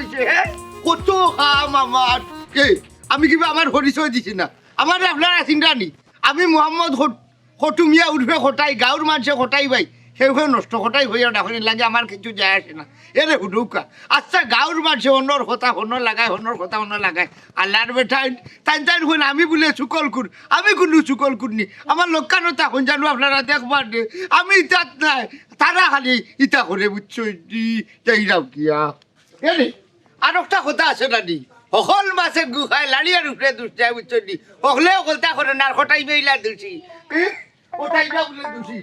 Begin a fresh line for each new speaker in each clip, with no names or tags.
হয়েছে হ্যাঁ কত খাম আমার কে আমি কিবা আমার পরিচয় দিছি না আমার আপনারা চিন্তা নি আমি মোহাম্মদ খটুমিয়া উঠবে খটাই গাঁর মানুষে খটাই ভাই সেগুলো নষ্ট খটাই হয়ে এখন লাগে আমার কিছু যায় আসে না এরে হুডুকা আচ্ছা গাঁর মানুষে অন্যর কথা অন্য লাগায় অন্যর কথা অন্য লাগায় আল্লাহর বেটাই তাই তাই শুন আমি বলে চুকল কুর আমি কোনো চুকল কুরনি আমার লোকানো তখন জানো আপনারা দেখবার দে আমি ইতাত নাই তারা খালি ইতা করে বুঝছো এইরাও কিয়া এরে আর একটা কথা আছে না নি সকল মাছে গুখায় লাড়িয়ার উপরে দুষ্টায় বুঝছো নি সকলেও কলতা করে না খটাই বেইলা দুষি ওটাই না বলে দুষি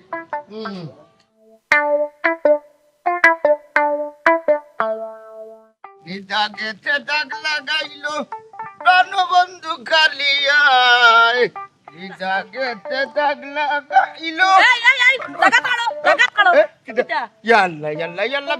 গেছে দাগ লাগাইল প্রাণবন্ধু কালিয়ায় গেছে দাগ লাগাইল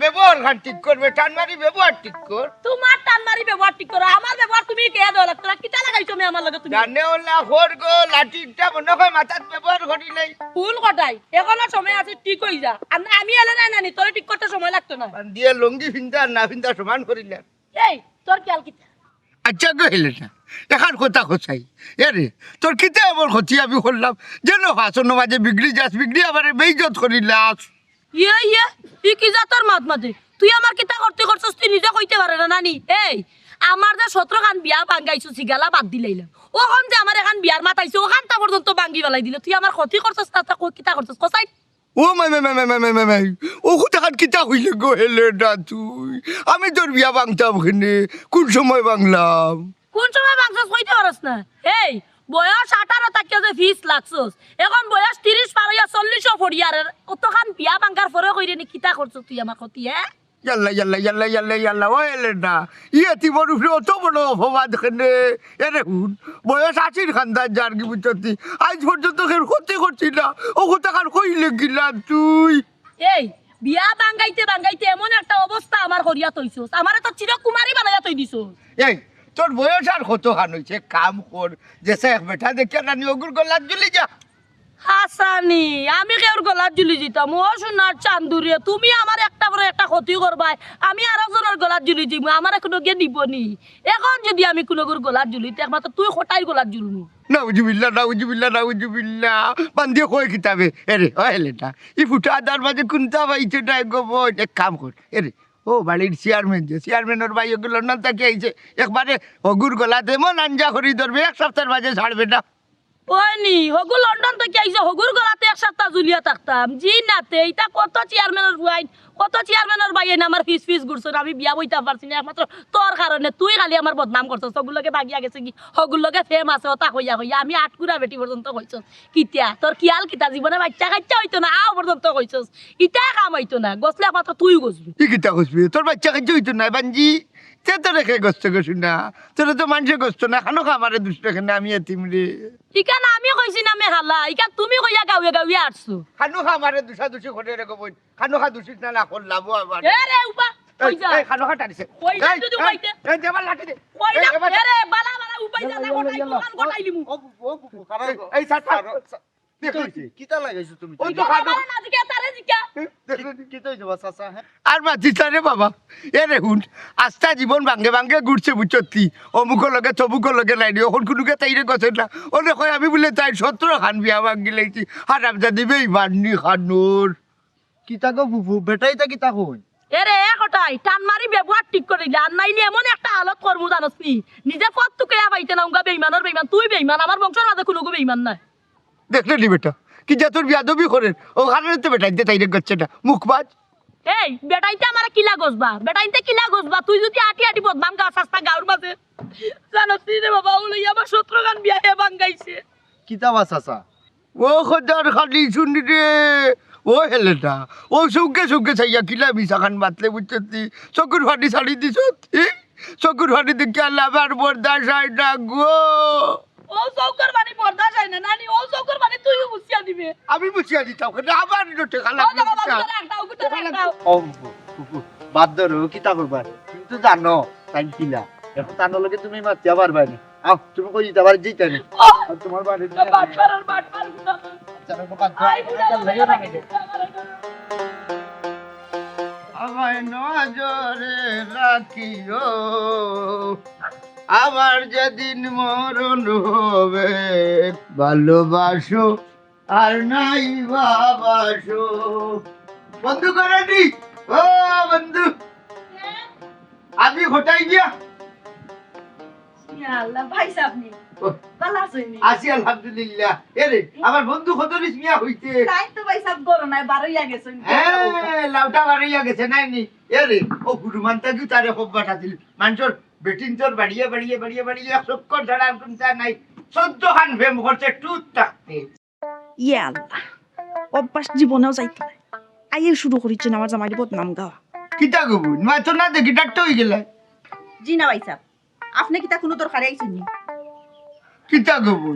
ব্যবহার খান ঠিক করবে টানমারি ব্যবহার ঠিক কর
তোমার টানমারি ব্যবহার ঠিক করো আমার ব্যবহার তুমি কে দাও তোরা কিটা লাগাইছো আমি আমার লগে তুমি
জানে ওলা হর গো লাঠিটা মনে হয় মাথাত ব্যবহার করি নাই
ফুল কটাই এখনো সময় আছে ঠিক হই যা আমি এলে না নানি তোরে ঠিক করতে সময় লাগতো না
দিয়ে লঙ্গি ফিন্দা আর না ফিন্দা সমান করিলাম
এই তোর খেয়াল কি
আচ্ছা গেলে না এখন কথা খোঁচাই এরে তোর কিতে এমন ক্ষতি আমি করলাম যেন হাসন মাঝে বিগড়ি যাস বিগড়ি আবার বেইজত করিলাস
ইয়ে ই কি যা তোর মাত মাতে তুই আমার কিতা করতে করছস তুই নিজে কইতে পারে না নানি এই আমার যে 17 খান বিয়া ভাঙাইছো সিগালা বাদ দিলাইলাম ওখান যে আমার এখন বিয়ার মাতাইছো ওখান তা পর্যন্ত ভাঙি বেলাই দিল তুই আমার ক্ষতি করছস তা কিতা করছস কসাই
ও মাই ও কোথাকার কিতা হইলে গো হেলে না তুই আমি তোর বিয়া ভাঙতাম ওখানে কোন সময় ভাঙলাম
কোন সময় ভাঙছস কইতে পারস না এই বয়স 18 তাকিয়া যে 20 লাগছস এখন বয়স 30 পার হইয়া 40 ফড়িয়ার কতখান বিয়া ভাঙার পরে কইরে নি কিতা করছস তুই আমার ক্ষতি হ্যাঁ
ইয়াল্লা ও এলে না ইয়েতি বড় উপরে অত বড় অপবাদ খেলে এরে হুন বয়স 80 খান্দার যার কি বুঝতি আজ পর্যন্ত খের ক্ষতি করছি না ও কোথাকার কইলে গিলাম তুই
এই বিয়া ভাঙাইতে এমন একটা অবস্থা আমার করিয়া তৈছস আমারে তো চিরকুমারী বানাইয়া তৈ দিছস
এই তোর বয়স আর কত খান হয়েছে কাম কর যেসে এক বেটা দেখে রানি ওগুর গলার জ্বলি যা
হাসানি আমি কেউর গলার ঝুলি দিতাম ও সোনার চান্দুরিয়া তুমি আমার একটা পরে একটা ক্ষতি করবাই আমি আর একজনের গলার ঝুলি দিব আমার কোনো গিয়ে নিবনি এখন যদি আমি কোনো গলার ঝুলিতে একমাত্র তুই খোটাই গলার ঝুলবি
নাউজুবিল্লা বান্ধিয়ে কই কিতাবে এরে ও হেলে না ই ফুটা আদার মাঝে কোনটা পাইছে না গো এক কাম কর এরে ও বাড়ির চেয়ারম্যানের ভাই ওগুলো না তাকে আইছে একবারে হগুর গলাতে মন আঞ্জা করি ধরবে এক সপ্তাহের মাঝে ছাড়বে না
ওইনি হগু লন্ডন থেকে আইছে হগুর গলাতে এক সপ্তাহ ঝুলিয়া থাকতাম জি নাতে এটা কত চেয়ারম্যানের বুয়াইন কত চেয়ারম্যানের বাইন আমার ফিস ঘুরছ আমি বিয়া বইতে পারছি না একমাত্র তোর কারণে তুই খালি আমার বদনাম করছস সবগুলোকে ভাগিয়া গেছে কি হগুলোকে ফেম আছে ওটা হইয়া আমি আটকুরা বেটি পর্যন্ত কইছস কিতিয়া তোর কিয়াল কিতা জীবনে বাচ্চা কাচ্চা হইতো না আও পর্যন্ত কইছস ইটা কাম হইতো না গছলে একমাত্র তুই গছবি
কি কিতা গছবি তোর বাচ্চা কাচ্চা হইতো না বাঞ্জি তে তো রেখে গছতে গছু না তোর তো মানুষে গছত না খানো খামারে দুষ্ট এখানে আমি এতিম রে
ইকান আমি কইছি না মে হালা ইকান তুমি কইয়া গাউয়ে আসছো
খানো খামারে দুষি করে রেখে বই খানো খা দুষিত না করলাম আবার
এ রে উপা কই যা
এই খানো খা টানিছে
কই যা তুই কইতে
এই দেবার লাঠি দে
কই না এ রে বালা উপাই যা না কোটাই দোকান কোটাইলিমু
এই সাত
কিতা লাগাইছো তুমি
ওই তো খানো
না দিকে তারে দিকে
কিতা হইছে বাচ্চা হ্যাঁ
আর মাতিস রে বাবা এরে হুন আস্তা জীবন ভাঙ্গে ভাঙ্গে ঘুরছে বুঝছি অমুক লগে তমুক লগে নাই ওখন কোনোকে তাইরে গছে না ওনে কয় আমি বলে তাই 17 খান বিয়া ভাঙ্গি লাইছি হারাম যা দিবে ইমাননি খানুর
কিতা গো বুবু বেটাই তা কিতা কই
এরে একটাই টান মারি ব্যবহার ঠিক করে দিলে আর নাইলে এমন একটা হালত করমু জানোস নি নিজে পথ তুকে পাইতে না উঙ্গা বেঈমানের বেঈমান তুই বেঈমান আমার বংশের মাঝে কোনো বেঈমান নাই
দেখলে নি বেটা কি যা তোর বিয়াদবি করেন ও হারানে তো বেটাই দে তাইরে গচ্ছে না মুখবাজ
এই বেটাইতে আমার কিলা গছবা তুই যদি আটি বদনাম গা সস্তা গাউর মাঝে জানোস নি রে বাবা ওই আমার 17 গান বিয়া হে ভাঙাইছে
কিতা বাচ্চা
ও খোদার খালি শুনি রে ও হেলে না ও সুখে চাইয়া কিলা মিশা খান বাতলে বুঝছি চকুর ফাটি ছাড়ি দিছ চকুর ফাটি দেখে আল্লাহ আবার বর্দা সাই না গো
ও চৌকর বানি পর্দা যায় না নানি ও চৌকর বানি তুই বুঝিয়া দিবে
আমি বুঝিয়া দিতাম আবার টেকা
ও বাবা একটা
ও বুবু বাদ ধরো কিতা করবা তুমি তো জানো তাই কিলা এখন তার লগে তুমি মাতিয়া পারবা না আও তুমি কই দিতে পার যাইতা না তোমার বাড়ি
বাট
জানো বাদ
আই বুড়া লাগে না
আও আমায় নজরে রাখিও, আমার যেদিন মরণ হবে ভালোবাসো আর নাই ভাবাসো। বন্ধু করেনি ও বন্ধু, আমি ঘটাই গিয়া
আল্লাহ ভাই সাহেব ভালো আছেন
আছি আলহামদুলিল্লাহ। এরে আমার বন্ধু কতরিস মিয়া হইতে
তাই তো ভাই সাহেব গরো নাই বারইয়া গেছেন
লাউটা বাড়াইয়া গেছে নাই নি। এরে ও গুরুমান্তা কি তারে খুব বাটাছিল মানুষের বেটিন তোর বাড়িয়ে বাড়িয়ে বাড়িয়ে বাড়িয়ে চক্কর ছাড়া আর কোনটা নাই। 14 খান ফেম করছে টুত থাকতে।
ইয়ে আল্লাহ, অভ্যাস জীবনেও যাইতে নাই। আইয়ে শুরু করেছেন আমার জামাইয়ের বদনাম গাওয়া।
কিতা গবু মা তো না দেখি ডাক্তার হয়ে গেল।
জি না ভাই সাহেব, আপনি কি তা কোনো দরকারে আইছেন নি?
কিতা গবু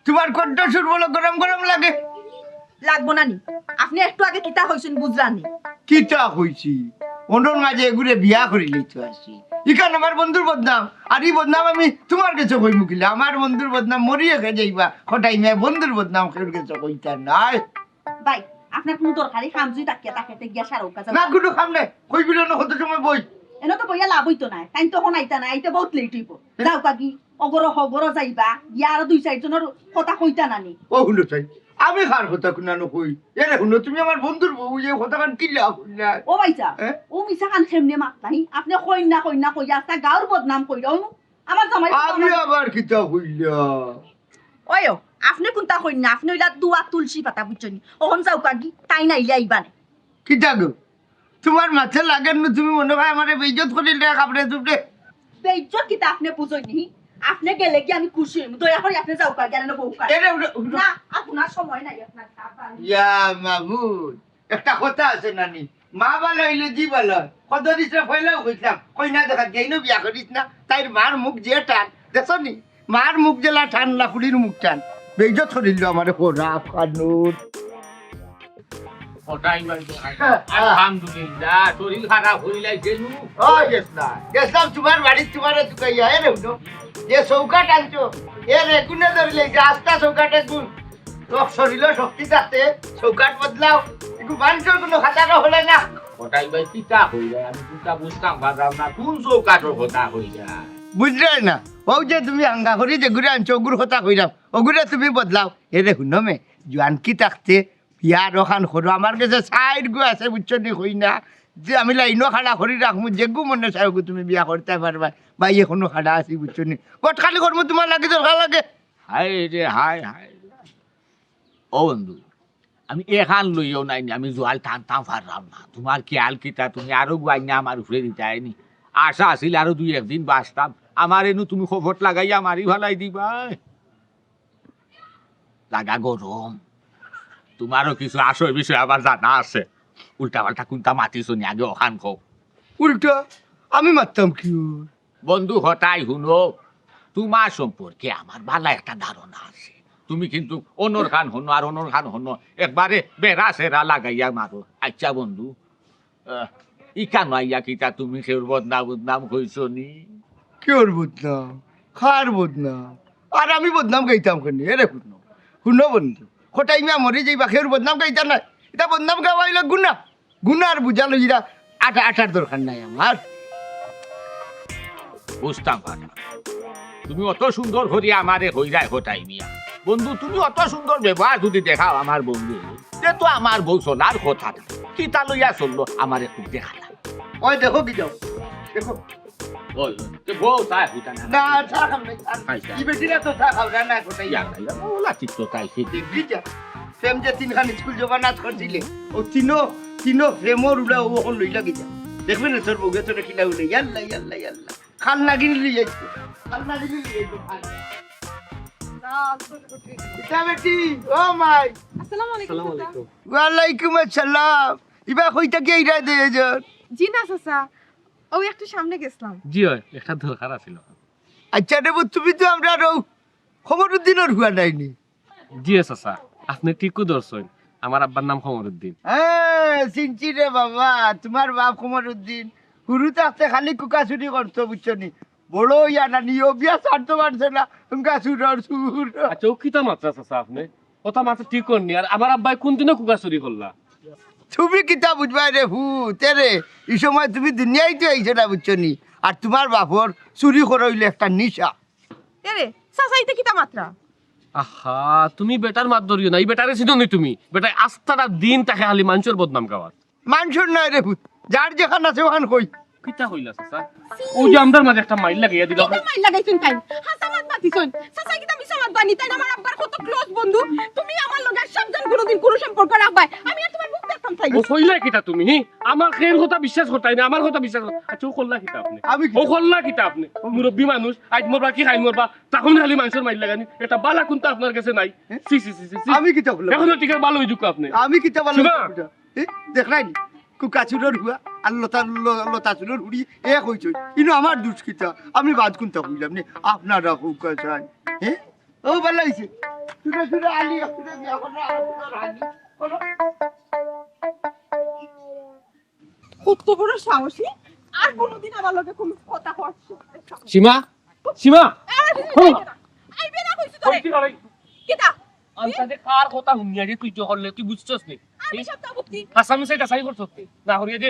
তোমার কণ্ঠ সুর বলো গরম গরম লাগে।
লাগবো না নি, আপনি একটু আগে কিতা হইছেন বুঝলাম নি।
কিতা হইছি অন্যর মাঝে এগুলো বিয়া করিলেই তো আসি। ইখান আমার বন্ধুর বদনাম, আর এই বদনাম আমি তোমার কাছে কই মুখিলে। আমার বন্ধুর বদনাম মরিয়ে খেয়ে যাইবা খটাই মেয়ে, বন্ধুর বদনাম কেউ কাছে কইতা নাই।
ভাই আপনার কোনো দরকারি কাম যদি তাকিয়া তাকাতে গিয়া সারো কাজ
না কোনো কাম নাই, কই বিলো না হতে সময় বই।
এনে তো বইয়া লাভ হইতো না, তাই তখন আইতা না, আইতে বহুত লেট হইব। যাও কাকি অগর হগর যাইবা গিয়া আরো 2-4 জনের কথা কইতা নানি।
ও হুলো চাই আমি কার কথা কুনানো কই। এরে হুলো তুমি আমার বন্ধুর বউ, যে কথা কান কিলা হইলা।
ও ভাইজা
হ্যাঁ?
ও মিছা কান খেমনে মাতলাই, আপনি কইনা কইয়া আস্তা গাঁর বদনাম কইরাও আমার জামাই।
আমি আবার কিতা হইলা।
ওয়ো আপনি কোনটা কইনা, আপনি হইলা দুয়া তুলসী পাতা বুঝছনি। ওহন যাও কাকি তাই নাইলে আইবানে।
কিতা গো তোমার মাছে লাগেন না, তুমি মনে হয় আমার বেইজ্জত করিলে কাপড়ে চুপড়ে।
বেইজ্জত কিতা আপনি বুঝইনি, আপনি গেলে কি আমি খুশি হইম। দয়া করে আপনি যাও কাকি আর বউ কাকি।
এরে হুলো
না আপনার সময় নাই আপনার খাবার।
ইয়া মামুদ একটা কথা আছে নানি, মা ভালো হইলে জি ভালো হয়। কত দিছে ফেলেও কইতাম কই না দেখা যাইনো বিয়া করিস না। তাই মার মুখ যে টান দেখছো নি, মার মুখ জেলা টান না কুড়ির মুখ টান। বেইজ্জত করিল আমার কোরা কানুর।
আলহামদুলিল্লাহ, শরীর খারাপ হইলাইছে নু।
গেছিলাম তোমার বাড়ি, তোমার চুকাইয়া এ রে যে চৌকাট আনছো এ রে গুনে ধরিলে যে আস্তা চৌকাটে গুণ শরীর শক্তি থাকতে চৌকাট বদলাও। একটু মানুষের কোনো খাতাটা হলে না।
ওটাই ভাই পিতা হইলা, আমি পিতা বুঝতাম পারলাম না কোন চৌকাঠের কথা হইলা।
বুঝলে না ও যে তুমি আঙ্গা করি যে ঘুরে আনছো ওগুর কথা কইলাম, ওগুরে তুমি বদলাও। এরে শুনো মে জোয়ানকি থাকতে বিয়া রখান করো। আমার কাছে সাইড গু আছে বুঝছো নি কই না, যে আমি লাইনও খাড়া করি রাখবো, যে গু মনে চাই তুমি বিয়া করতে পারবা। ভাই এখনো খাড়া আছি বুঝছো নি, কট খালি করবো তোমার লাগে দরকার লাগে।
হাই রে হাই হাই। ও বন্ধু আমি এখান লইও নাই, আমি জোয়াল টানতাম পারলাম না। তোমার খেয়াল কিতা, তুমি আরো গুয়াই না আমার উপরে দিতাইনি। আশা আছিল আরো 2-1 দিন বাঁচতাম। আমার এনু তুমি খবর লাগাইয়া মারি ভালাই দিবা। লাগা গরম, তোমারও কিছু আসল বিষয় আবার জানা আছে। উল্টা পাল্টা কোনটা মাতিছো নি আগে ওখান খো।
উল্টা আমি মারতাম কি
বন্ধু হঠাই শুনো, তোমার সম্পর্কে আমার ভালো একটা ধারণা আছে। তুমি কিন্তু অনর খান হনো আর অনর খান হনো একবারে বেড়া সেরা লাগাইয়া মারো। আচ্ছা বন্ধু, ইকা নইয়া কিতা তুমি সের বদনাম হইছো নি?
কেউর বদনাম খার বদনাম আর আমি বদনাম গাইতাম কেন? এরে শুনো শুনো বন্ধু, খোটাই মিয়া মরে যাইবা খেউর বদনাম গাইতাম না। এটা বদনাম গাওয়াইলে গুণা গুনার বুঝালো যেটা আটার দরকার নাই আমার।
বুঝতাম পারা তুমি অত সুন্দর করিয়া আমারে হইরাই হটাই মিয়া। বন্ধু তুমি অত সুন্দর ব্যবহার যদি দেখাও আমার বন্ধু, যে তো আমার বউ চলার কথা কিতা লইয়া চললো আমার একটু দেখা না।
ওই দেখো কি যাও দেখো
ওই বউ চাই হইতা না।
না চা খাম নাই
আচ্ছা।
কি বেটিরা তো চা খাও না খোটাই
ওলা ঠিক তো তাই সে
দেখি যা ফ্রেম যে তিনখান স্কুল জমা নাচ করছিলে ও তিনো ফ্রেমর উড়া ও লই লাগি যা দেখবে না তোর বউকে তোর কিনা উড়ে ইয়াল্লা ইয়াল্লা ইয়াল্লা খাল নাগিনি লই যাইছো খাল নাগিনি লই যাইছো খাল এটা বেটি ও মাই
আসসালামু আলাইকুম।
ওয়ালাইকুম আসসালাম। ইবা কইতা কি আইরা দে এজন?
জি না চাচা, ওই একটু সামনে গেছিলাম।
জি হয়, একটা দরকার আছিল।
আচ্ছা দেব তুমি তো আমরা খবরউদ্দিনের হুয়া নাইনি।
জি চাচা, আপনি ঠিকও ধরছেন। আমার আব্বার নাম খমরউদ্দিন।
হ্যাঁ চিনছি রে বাবা, তোমার বাপ খবরউদ্দিন হুরু থাকতে খালি কুকা চুরি করতো বুঝছো নি। বড় ইয়া না নিও বিয়া ছাড়তে পারছে না কুকা চুরার সুর।
আচ্ছা ও কিতা মাত্রা চাচা, আপনি কথা মাত্রা ঠিক করনি। আর আমার আব্বাই কোন দিনে কুকা চুরি করলা?
তুমি কিতা বুঝবা রে তেরে এই সময় তুমি দুনিয়ায় তো আইছো না বুঝছো নি আর তোমার বাপর চুরি করইলে একটা নিশা
এরে সাসাইতে কিতা মাত্রা
আহা তুমি বেটার মাত ধরিও না এই বেটারে চিনো নি তুমি বেটা আস্তাটা দিন তাকে খালি মানুষের বদনাম গাওয়ার
মানুষের নয় রে ভূত যার যেখান আছে ওখান কই
কিতা হইলা চাচা ও যে আমদার মাঝে একটা মাইল লাগাইয়া দিল
মাই লাগাইছুন তাই হাসামাত মাতিছুন সাসাই কিতা মিসামাত বানি তাই আমার আব্বার কত ক্লোজ বন্ধু তুমি আমার লগে সাবধান কোনোদিন কোনো সম্পর্ক রাখবাই আমি আর তোমার মুখ দেখতাম চাই
ও কইলা কিতা তুমি আমার খের কথা বিশ্বাস করতাই না আমার কথা বিশ্বাস আচ্ছা ও করলা কিতা আপনি
আমি
ও করলা কিতা আপনি মুরব্বী মানুষ আজ মরবা কি খাই মরবা তখন খালি মানুষের মাইল লাগানি এটা বালা কোনটা আপনার কাছে নাই সি সি সি সি
আমি কিতা বললাম
এখন টিকা ভালো হইজুক আপনি
আমি কিতা বললাম
শোনা।
দেখ নাই কুকাচুরের হুয়া আর লতা চুরের হুড়ি এক হইছ কিন্তু আমার দুষ্কিতা আমি বাদ কোনটা কইলাম নি আপনারা হুকা চাই হ্যাঁ ও ভালো হইছে তুই তুই আলি তুই বিয়া করনা আর রানি
কত বড় সাহসী আর কোনোদিন আমার লগে কোনো কথা কইছো
সীমা সীমা
আইবে না কইছো তোরে কিতা
আনসাদে কার কথা হুনিয়া যে তুই জহরলে তুই বুঝছস নি
আমি সব বুঝছি
হাসামি সাইটা সাই করছস না হরিয়া যে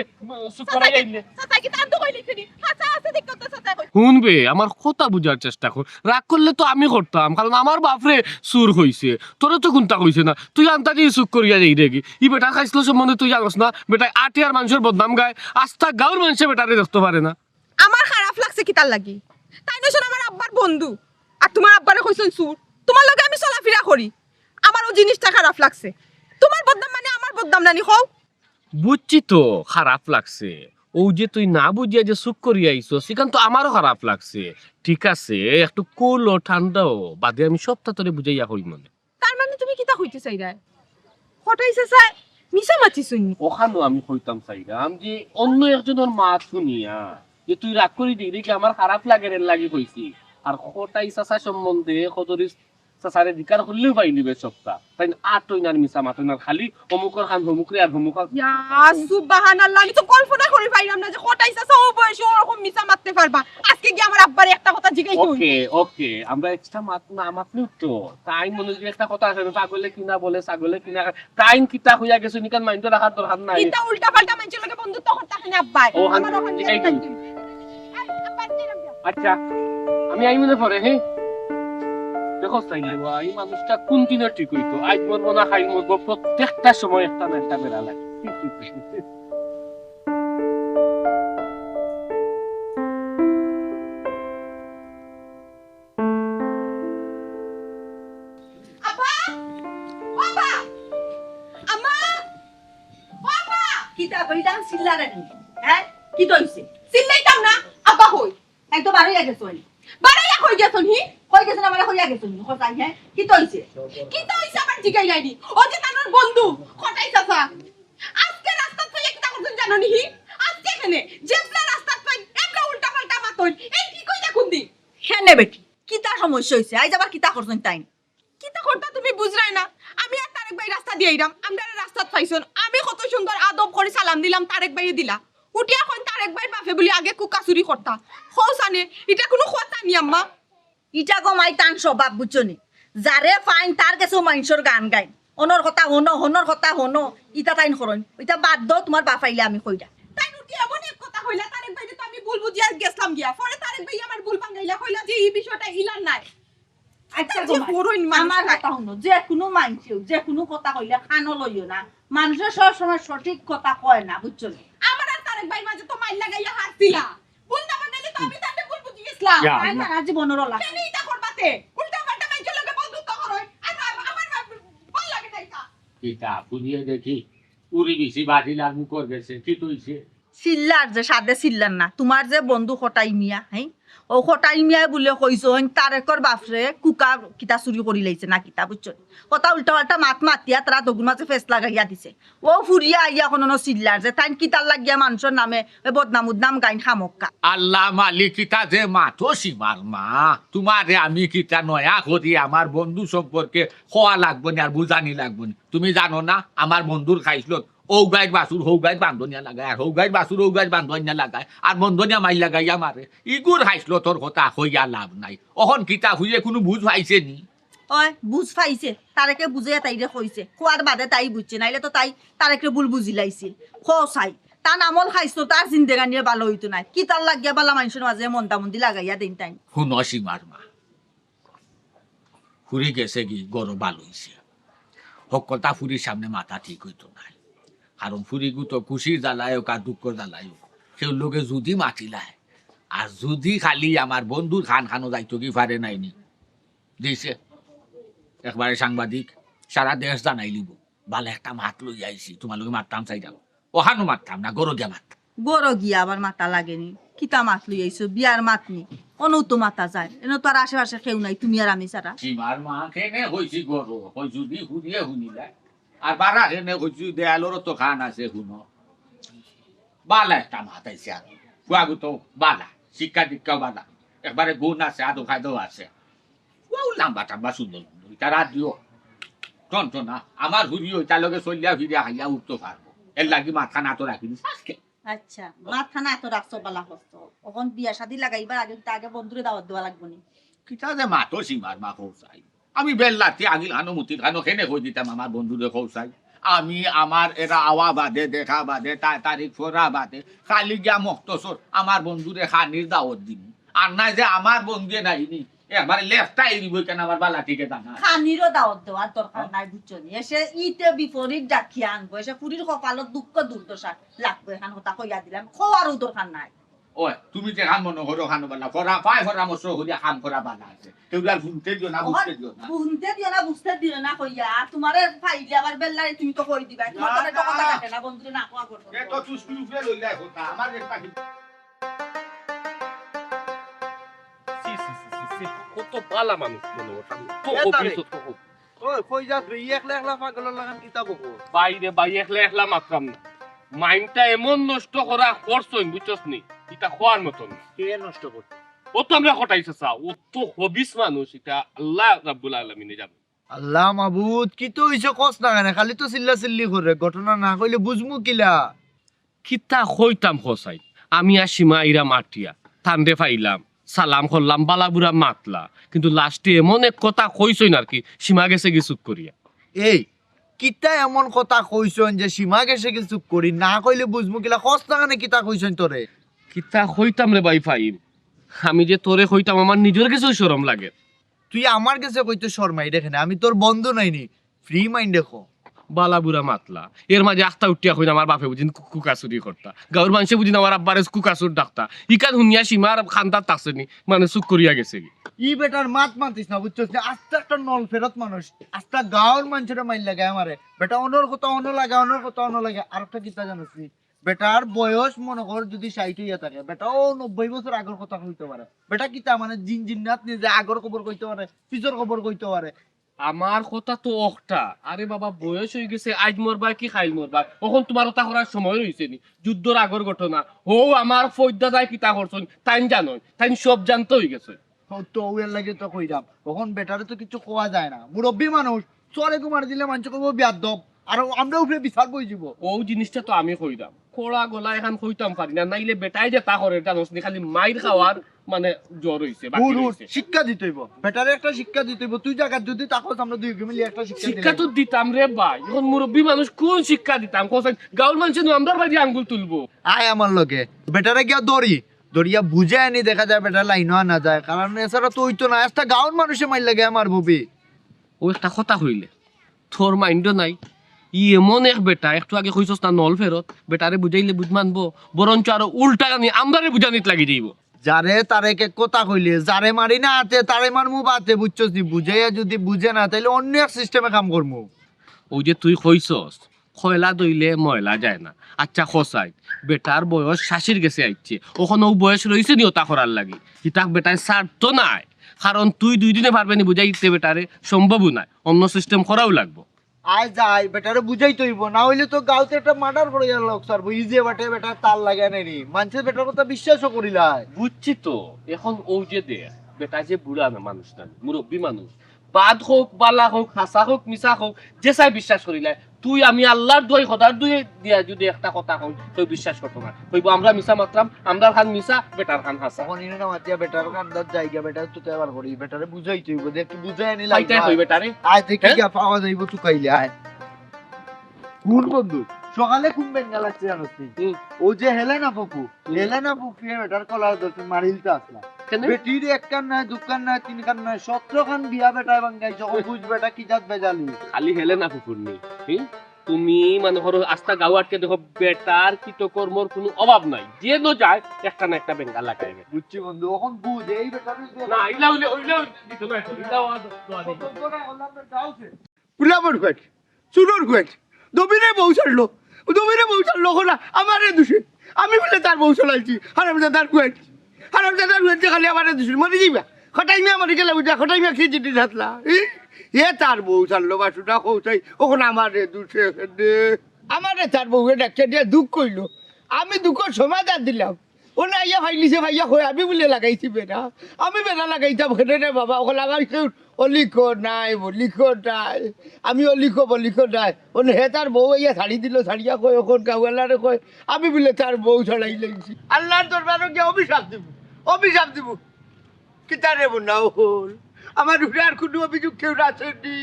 সুপ করা যাইলে
সাসাই কিতা আনতো কইলি শুনি হাসা হাসা দেখ কত সাসাই কই
শুনবে আমার কথা বুঝার চেষ্টা কর রাগ করলে তো আমি করতাম কারণ আমার বাপরে সুর হইছে তোরে তো কোনটা কইছে না তুই আনতা দিয়ে চুপ করিয়া যাই রেগি ই বেটা খাইছিল সম্বন্ধে তুই জানোস না বেটা আটিয়ার মানুষের বদনাম গায় আস্থা গাঁর মানুষে বেটারে দেখতে পারে না
আমার খারাপ লাগছে কিতার লাগি তাই নয় আমার আব্বার বন্ধু আর তোমার আব্বারে কইছন সুর তোমার লগে আমি চলাফেরা করি আমার ও জিনিসটা খারাপ লাগছে তোমার বদনাম মানে আমার বদনাম নানি হও
বুঝছি তো খারাপ লাগছে ও যে তুই না বুঝিয়া যে চুপ করিয়া আইছো সেখান তো আমারও খারাপ লাগছে ঠিক আছে একটু কুল ও ঠান্ডাও বাদে আমি সপ্তাহ ধরে বুঝাইয়া করি মনে
তার মানে তুমি কিতা কইতে চাইরা হঠাইছে স্যার মিছা মাছি শুনি
ওখানেও আমি কইতাম চাইলাম যে অন্য একজনের মাত শুনিয়া যে তুই রাগ করি দিই দেখি আমার খারাপ লাগে রে লাগি কইছি আর কটাই চাচা সম্বন্ধে কতরি চাচারে দিকার হলেও পাই নিবে সপ্তাহ তাই আটই না মিছা মাতই না খালি অমুকর খান হমুকরে আর হমুকার
ইয়া সুবহানাল্লাহ আমি তো কল্পনা করে পাইলাম না যে হঠাইছে সব বয়সে ওরকম মিছা মারতে পারবা আজকে কি আমার আব্বারে একটা কথা জিগাই কই
ওকে ওকে আমরা এক্সট্রা মাত না মাতলেও তো তাই মনে যে একটা কথা আছে না ছাগলে কিনা বলে ছাগলে কিনা তাই কিতা হইয়া গেছে নিকান মাইন্ড রাখার দরকার নাই
কিতা উল্টা পাল্টা মানুষের লগে বন্ধুত্ব করতে না আব্বাই
ও, হান-
আমার ওখানে
জিগাই কই।
আব্বা দিলাম
আচ্ছা আমি আই মনে পড়ে হ্যাঁ দেখো চাইলে এই মানুষটা কোন দিনে ঠিক হইতো আজ মরবো না খাই মরবো প্রত্যেকটা সময় একটা না একটা বেড়া লাগে
আব্বা বাবা আম্মা বাবা
কিতা বইদান সিল্লারে নি হ্যাঁ কি তইছে
চিল্লাইতাম না আব্বা কই
এই তো বারইয়া গেছই
বাড়াইয়া কই গেছন হি
কই গেছেন আমারে হইয়া গেছই হতাই হ্যাঁ কি তইছে
কিতা হইছে আবার জিগাই লাইনি ও যে তানোর বন্ধু খটাই চাচা আজকে রাস্তা থেকে কিতা করছেন জানো নি হি আজকে এখানে জেবলা রাস্তা পাই এবলা উল্টা পাল্টা মাতই এই কি কই দেখুন দি
হেনে বেটি কিতা সমস্যা হইছে আইজ আবার কিতা করছেন তাই
কিতা করতা তুমি বুঝরাই না আমি আর তারেক ভাই রাস্তা দিয়ে আইরাম আমরা রাস্তাত পাইছন আমি কত সুন্দর আদব করে সালাম দিলাম তারেক ভাই দিলা উঠিয়া কোন তারেক ভাই বাপে বলি আগে কুকা চুরি করতা হৌসানে এটা কোনো কথা নি আম্মা
ইটা গো মাই টান স্বভাব বুঝছনি যারে ফাইন তার কাছেও মানুষের গান গাই অনর কথা হনো হনর কথা হনো ইটা টাইন করন ইটা বাদ দাও তোমার বাপাইলে আমি কইরা
তাই উঠি এমন এক কথা কইলা তারেক ভাই তো আমি ভুল বুঝিয়া গেছলাম গিয়া পরে তারেক ভাই আমার ভুল ভাঙাইলা কইলা যে এই বিষয়টা ইলান নাই
আচ্ছা
যে হরইন মানুষ
আমার
খায়।
কথা শুনো যে কোনো মানুষেও যে কোনো কথা কইলে খানো লইও না মানুষের সবসময় সঠিক কথা কয় না বুঝছো
আমার আর তারেক ভাই মাঝে তো মাইল লাগাইয়া হাসছিলা ভুল না বানাইলে তো আমি তারে ভুল বুঝি গেছলাম
ইয়া।
তাই না জীবনের ওলা
কেন এটা করবাতে উল্টা পাল্টা মাইজের লগে বন্ধুত্ব করই আর আমার ভাল লাগে না এটা
কিতা বুঝিয়ে দেখি উড়ি বেশি বাজি লাগু করবেছে কি তুইছে
চিল্লার যে সাদে চিল্লার না তোমার যে বন্ধু খটাই মিয়া হ্যাঁ ও খটাই মিয়া বলে কইছো তারেকর বাপরে কুকা কিতা চুরি করি লাইছে না কিতা বুঝছো কথা উল্টা পাল্টা মাত মাতিয়া তারা দগুর মাঝে ফেস লাগাইয়া দিছে ও ফুরিয়া আইয়া কোনো চিল্লার যে তাই কিতার লাগিয়া মানুষের নামে বদনাম উদনাম গাইন খামক্কা
আল্লাহ মালিক কিতা যে মাথো সীমার মা তোমারে আমি কিতা নয়া করি আমার বন্ধু সম্পর্কে খোয়া লাগবো না আর বুঝানি লাগবো না তুমি জানো না আমার বন্ধুর খাইছিল ও গাইড বাসুর হৌ গাইড বান্ধনিয়া লাগায় আর হৌ গাইড বাসুর ও গাইড বান্ধনিয়া লাগায় আর বন্ধনিয়া মাই লাগাইয়া মারে ইগুর খাইছিল তোর কথা হইয়া লাভ নাই অহন কিতা হইয়ে কোনো বুঝ পাইছে নি
ওই বুঝ পাইছে তারেকে বুঝে তাইরে কইছে খোয়ার বাদে তাই বুঝছে নাইলে তো তাই তারেকে ভুল বুঝি লাইছিল খো চাই তার নামল খাইছো তার জিন্দেগানিয়ে ভালো হইতো নাই কি তার লাগিয়া বালা মানুষের মাঝে মন্দামন্দি লাগাইয়া দিন তাই
শুনো সীমার মা ফুরি গেছে কি গরো ভালো হয়েছে সকলটা ফুরির সামনে মাথা ঠিক হইতো নাই কারণ ফুরিগু তো খুশির জ্বালায় হোক আর দুঃখর জ্বালায় হোক সে লোকে যদি মাতিলায় আর যদি খালি আমার বন্ধুর খান খানো যাইতো কি পারে নাইনি দিছে একবারে সাংবাদিক সারা দেশ জানাই লিব ভালো একটা মাত লই আইছি তোমালোকে মারতাম চাই যাও ওখানো মারতাম না গরো গিয়া মারতাম
গরো গিয়া আবার মাথা লাগেনি কিতা মাত লই আইছো বিয়ার মাত নি অনু তো মাথা যায় এনে তো আর আশেপাশে কেউ নাই তুমি আর আমি ছাড়া
সীমার মা কেনে হয়েছি গরো হই যদি শুনিয়ে শুনিলাই আর বারা কেনে হয়েছি দেয়ালোরও তো খান আছে শুনো বালা একটা মাত আইছে আর ফুয়াগু তো বালা শিক্ষা দীক্ষাও বালা একবারে গুণ আছে আদো খাদ্য আছে ফুয়াও লাম্বা টাম্বা সুন্দর তারা দিও টন না আমার হুড়িও তার লগে চলিয়া ফিরিয়া খাইয়া উঠতে পারবো এর লাগি মাথা না তো রাখি দিস আজকে
আচ্ছা মাথা না তো রাখছো বালা হস্ত এখন বিয়া শাদি লাগাইবার আগে আগে বন্ধুরে দাওয়াত দেওয়া লাগবো নি
কিতা যে মাতো সীমার মা খৌসাই আমি বেল্লাতি আগিল হানো মুতির খানো খেনে কই দিতাম আমার বন্ধুদের খৌসাই আমি আমার এরা আওয়া বাদে দেখা বাদে তারিখ ফোরা বাদে খালি গিয়া মক্তসর আমার বন্ধুরে খানির দাওয়াত দিন আর নাই যে আমার বন্ধু নাইনি একবারে লেফটা এরিব কেন আমার বালা থেকে জানা
খানিরও দাওয়াত দেওয়ার দরকার নাই বুঝছো নি এসে ইতে বিপরীত ডাকিয়া আনবো এসে পুরীর কপালত দুঃখ দুর্দশা লাগবে এখান কথা কইয়া দিলাম খোয়ারও দরকার নাই
ওই তুমি যে খান মনে করো খানো বালা ফরা পায় পরামর্শ করিয়া খান করা বালা আছে কেউ আর শুনতে দিও না বুঝতে দিও না
বুঝতে দিও না বুঝতে দিও না কইয়া তোমারে ফাইলে আবার বেল্লারে তুমি তো কই দিবা তোমার তো একটা কথা থাকে না বন্ধুরে না কোয়া করতে
এ তো চুস্কি উপরে লইলা কথা আমার একটা
কত পালা মানুষ মনে করতাম তো
এ তারে।
অফিস তো
ওই কই যা তুই একলা একলা পাগলের লাগান কিতা কব
বাইরে বাই একলা একলা মাত্রাম না মাইন্ডটা এমন নষ্ট করা করছই বুঝছস নি এটা খোয়ার মতন না।
কে নষ্ট করতে
ও তো আমরা হটাইছে চা ও তো হবিস মানুষ এটা আল্লাহ রাব্বুল আলামিনে জানে
আল্লাহ মাবুদ কি তো হইছে কস না কেন খালি তো চিল্লা চিল্লি করে ঘটনা না কইলে বুঝমু কিলা
কিতা কইতাম খসাই আমি আর সীমা ইরা মাটিয়া থান্দে ফাইলাম সালাম করলাম বালাবুরা মাতলা কিন্তু লাস্টে এমন এক কথা কইছই না আর কি সীমা গেছে কি চুপ করিয়া
এই কিতা এমন কথা কইছন যে সীমা গেছে কি চুপ করি না কইলে বুঝমু কিলা কস না কেন কিতা কইছন তোরে
কিতা কইতাম রে ভাই ফাইম আমি যে তোরে কইতাম আমার নিজের কিছু শরম লাগে
তুই আমার কাছে কইতে শর্মাই দেখে না আমি তোর বন্ধু নাইনি ফ্রি মাইন্ড দেখো
বালাবুরা মাতলা এর মাঝে আখতা উঠিয়া কইনা আমার বাপে বুঝিন কুকাচুরি করতা গাঁর মানুষে বুঝিন আমার আব্বারে কুকাচুর ডাকতা ইকান হুনিয়া সীমার খান্দার তাকছেনি মানে চুপ করিয়া গেছে কি
ই বেটার মাত মাতিস না বুঝছস না আস্তে একটা নল ফেরত মানুষ আস্তে গাঁৱৰ মানুষেরা মাইল লাগে আমারে বেটা অনর কথা অন লাগে অনর কথা অন লাগে আর একটা কিতা জানিস নি বেটার বয়স মনে কর যদি 60 হইয়া থাকে বেটা ও 90 বছর আগের কথা কইতে পারে বেটা কিতা মানে জিন্নাত নিজে আগর খবর কইতে পারে পিছর খবর কইতে পারে
আমার কথা তো একটা আরে বাবা বয়স হয়ে গেছে আজ মরবা কি খাইল মরবা কখন তোমার কথা করার সময় হয়েছে নি যুদ্ধর আগর ঘটনা ও আমার ফৈদা যায় কিতা করছেন তাই জানো তাই সব জানতে হয়ে গেছে
তো ওর লাগে তো কইরাম তখন বেটারে তো কিছু কোয়া যায় না মুরব্বী মানুষ চরে কুমার দিলে মানুষ কব বিয়াদব আর আমরা উপরে বিচার বই যাব
ও জিনিসটা তো আমি কইরাম খোলা গলা এখন কইতাম পারি না নাইলে বেটাই যে তা করে জানোস নি খালি মাইর খাওয়ার মানে জ্বর হইছে বাকি হইছে
শিক্ষা দিতে হইব বেটারে একটা শিক্ষা দিতে হইব তুই জায়গা যদি তাকস আমরা দুই মিলে একটা শিক্ষা
শিক্ষা তো দিতাম রে ভাই এখন মুরব্বী মানুষ কোন শিক্ষা দিতাম কোথায় গাঁর মানুষ আমরা বাড়ি আঙ্গুল তুলবো
আয় আমার লগে বেটারে গিয়া দড়িয়া বুঝে আনি দেখা যায় বেটা লাইনও আনা যায় কারণ এছাড়া তো হইতো না একটা গাঁৱৰ মানুষে মাইল লাগে আমার ববি
ও একটা কথা হইলে তোর মাইন্ডও নাই ই এমন এক বেটা একটু আগে কইছস না নল ফেরত বেটারে বুঝাইলে বুঝ মানবো বরঞ্চ আরো উল্টা গানি আমরারে বুঝানিত লাগি যাইব
যারে তারে কে কথা কইলে যারে মারি না হাতে তারে মারমু বাতে বুঝছস নি বুঝাইয়া যদি বুঝে না তাইলে অন্য এক সিস্টেমে কাম করমু
ওই যে তুই কইছস খয়লা দইলে ময়লা যায় না আচ্ছা খসাই বেটার বয়স শাশির গেছে আইছে ওখানে ও বয়স রইছে নি ওটা করার লাগি ইতাক বেটায় সার তো নাই কারণ তুই 2 দিনে পারবে নি বুঝাইতে বেটারে সম্ভবও নাই অন্য সিস্টেম করাও লাগবো
আয় যাই বেটারে বুঝাই তৈব না হইলে তো গাঁওতে একটা মার্ডার করে গেল লোক স্যার ইজে বাটে বেটা তার লাগে নাই মানুষের বেটার কথা বিশ্বাসও করিলাই
বুঝছি তো এখন ও যে দে বেটা যে বুড়া না মানুষ না মুরব্বী মানুষ বাদ হোক বালা হোক হাসা হোক মিশা হোক যে চাই বিশ্বাস করিলাই তুই আমি আল্লাহর দোয়াই খোদার দুই দিয়া যদি একটা কথা কই তুই বিশ্বাস করতো না কইব আমরা মিছা মাত্রাম আমরা খান মিছা বেটার খান হাসা
তখন ইনে না মাতিয়া বেটার কান্দার জায়গা বেটা তো এবার করি বেটারে বুঝাই তুইব যে একটু বুঝাই আনি
লাইতে কই বেটারে
আয় দেখি
হ্যাঁ?
কি পাওয়া যাইব তুই কাইলে আয় কোন বন্ধু সকালে কোন বেঙ্গা লাগছে জানোস তুই? ও যে হেলেনা পপু হেলেনা পপু বেটার কলার দর্শন মারিলতে আসলা
কেন
বেটির এক কান নাই দু কান নাই তিন কান নাই 17 খান বিয়া বেটা বাঙ্গাই যখন বুঝ বেটা কি জাত বেজালি
খালি হেলে না কুকুরনি তুমি মানে ধরো আস্তা গাঁও আটকে দেখো বেটার কৃতকর্মর কোনো অভাব নাই যে ন যায় একটা না একটা বেঙ্গা লাগাই
বুঝছি বন্ধু এখন বুঝ এই বেটার
না ইলা উইলা দিতে না ইলা
গুলাবর গুয়েট চুনোর গুয়েট দবিরে বউ ছাড়লো দবিরে বউ ছাড়লো না আমারে দোষে আমি বলে তার বউ চলাইছি হারামজাদার গুয়েট হারামজাদার গুয়েট খালি আমারে দোষে মরে যাইবা খটাই মিয়া মরে গেলে বুঝা খটাই মিয়া খেয়ে জিটি ঢাতলা এ তার বউ ছাড়লো বাসুটা কৌচাই ওখানে আমারে দোষে আমারে তার বউকে ডাক্তার দিয়ে দুঃখ কইলো আমি দুঃখ সমাধান দিলাম ও না ইয়া ভাইলিছে ভাইয়া কই আমি বলে লাগাইছি বেটা আমি বেটা লাগাইতাম খেতে রে বাবা ওকে লাগাইছে অলিখ নাই বলিখ নাই আমি অলিখ বলিখ নাই ও হে তার বউ ইয়া ছাড়ি দিল ছাড়িয়া কই ওখন কাউলারে কই আমি বলে তার বউ ছড়াই লাগছি আল্লাহর দরবারে গিয়ে অভিশাপ দিব কি তারে বনাও হল আমার উপরে আর কোনো অভিযোগ কেউ আসেনি